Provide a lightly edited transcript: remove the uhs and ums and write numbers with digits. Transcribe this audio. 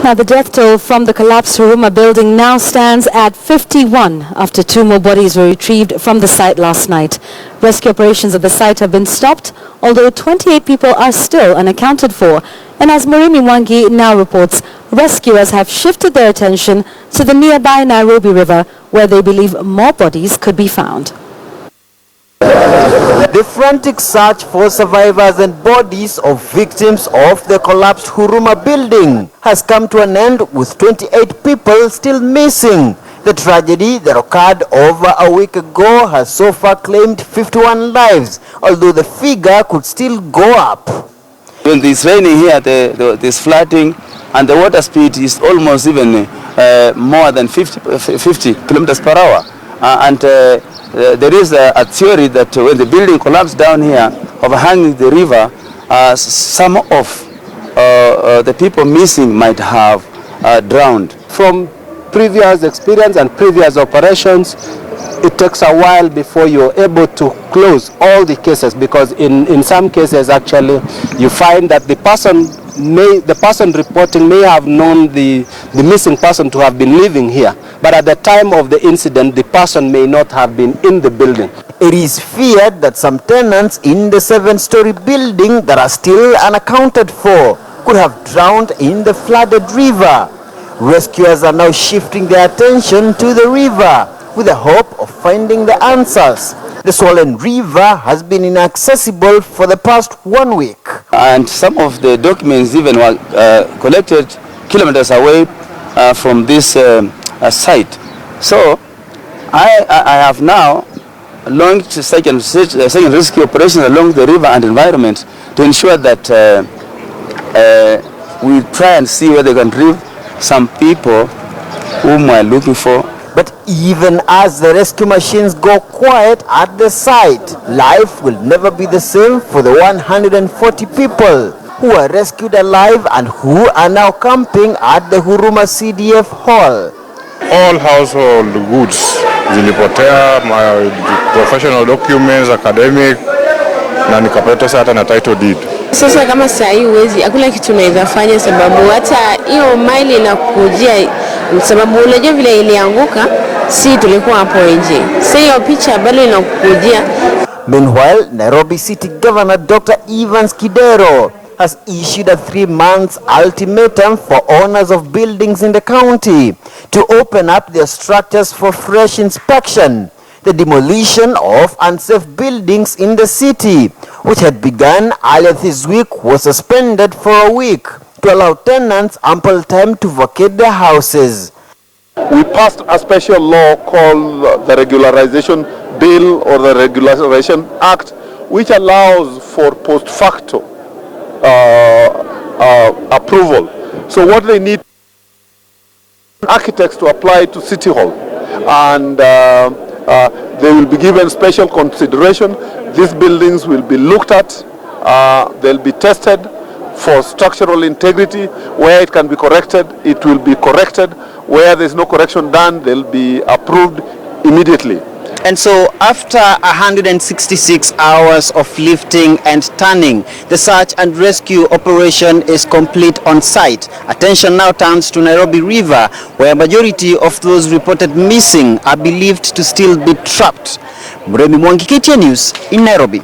Now, the death toll from the collapsed Huruma building now stands at 51 after 2 more bodies were retrieved from the site last night. Rescue operations at the site have been stopped, although 28 people are still unaccounted for. And as murimi Mwangi now reports, rescuers have shifted their attention to the nearby Nairobi River, where they believe more bodies could be found. The frantic search for survivors and bodies of victims of the collapsed Huruma building has come to an end, with 28 people still missing. The tragedy that occurred over a week ago has so far claimed 51 lives, although the figure could still go up. When it's raining here, there's flooding, and the water speed is almost even more than 50 kilometers per hour. There is a theory that when the building collapsed down here, overhanging the river, some of the people missing might have drowned. From previous experience and previous operations, it takes a while before you're able to close all the cases, because in some cases actually you find that the person reporting may have known the missing person to have been living here, but at the time of the incident the person may not have been in the building. It is feared that some tenants in the 7-story building that are still unaccounted for could have drowned in the flooded river. Rescuers are now shifting their attention to the river with the hope of finding the answers. The swollen river has been inaccessible for the past 1 week. And some of the documents even were collected kilometers away from this site. So I have now launched second rescue operations along the river and environment to ensure that we try and see whether they can retrieve some people whom we are looking for. But even as the rescue machines go quiet at the site, life will never be the same for the 140 people who were rescued alive and who are now camping at the Huruma CDF hall. All household goods zilipotea, my professional documents, academic, na nikapata hata na title deed. Sasa kama saa hii huwezi, hakuna kitu unaweza fanya, sababu hata hiyo maili inakujia, sababu unajua vile ilianguka, si tulikuwa hapo nje. Sasa hiyo picha bado inakujia. Meanwhile, Nairobi City Governor Dr. Evans Kidero has issued a 3-month ultimatum for owners of buildings in the county to open up their structures for fresh inspection. The demolition of unsafe buildings in the city, which had begun earlier this week, was suspended for a week to allow tenants ample time to vacate their houses. We passed a special law called the Regularization Bill or the Regularization Act, which allows for post facto approval. So what they need, architects to apply to City Hall, and they will be given special consideration. These buildings will be looked at, they'll be tested for structural integrity. Where it can be corrected, it will be corrected. Where there's no correction done, they'll be approved immediately. And so after 166 hours of lifting and turning, the search and rescue operation is complete on site. Attention now turns to Nairobi River, where a majority of those reported missing are believed to still be trapped. Murimi Mwangi, KTN News in Nairobi.